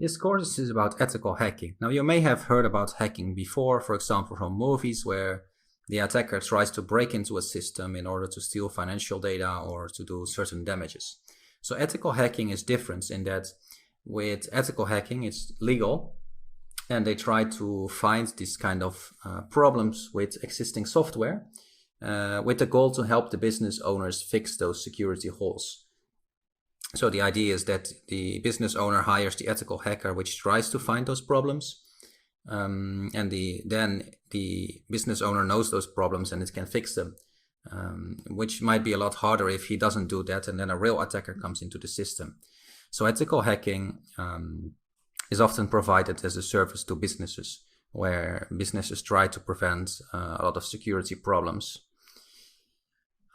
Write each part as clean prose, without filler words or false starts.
This course is about ethical hacking. Now, you may have heard about hacking before, for example, from movies where the attacker tries to break into a system in order to steal financial data or to do certain damages. So ethical hacking is different in that with ethical hacking, it's legal, and they try to find these kind of problems with existing software with the goal to help the business owners fix those security holes. So the idea is that the business owner hires the ethical hacker, which tries to find those problems. And then the business owner knows those problems and it can fix them, which might be a lot harder if he doesn't do that, and then a real attacker comes into the system. So ethical hacking is often provided as a service to businesses, where businesses try to prevent a lot of security problems.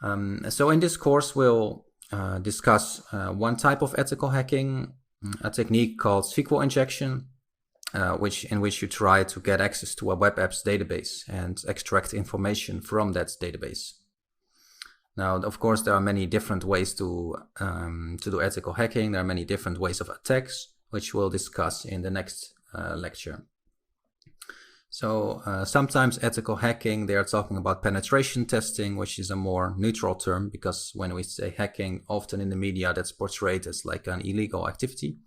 So in this course, we'll discuss one type of ethical hacking, a technique called SQL injection, in which you try to get access to a web app's database and extract information from that database. Now, of course, there are many different ways to do ethical hacking. There are many different ways of attacks, which we'll discuss in the next lecture. So sometimes ethical hacking, they are talking about penetration testing, which is a more neutral term, because when we say hacking, often in the media that's portrayed as like an illegal activity.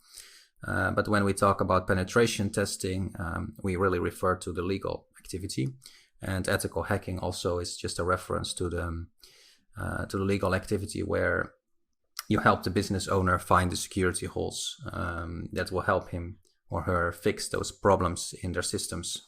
But when we talk about penetration testing, we really refer to the legal activity. And ethical hacking also is just a reference to the legal activity where you help the business owner find the security holes that will help him or her fix those problems in their systems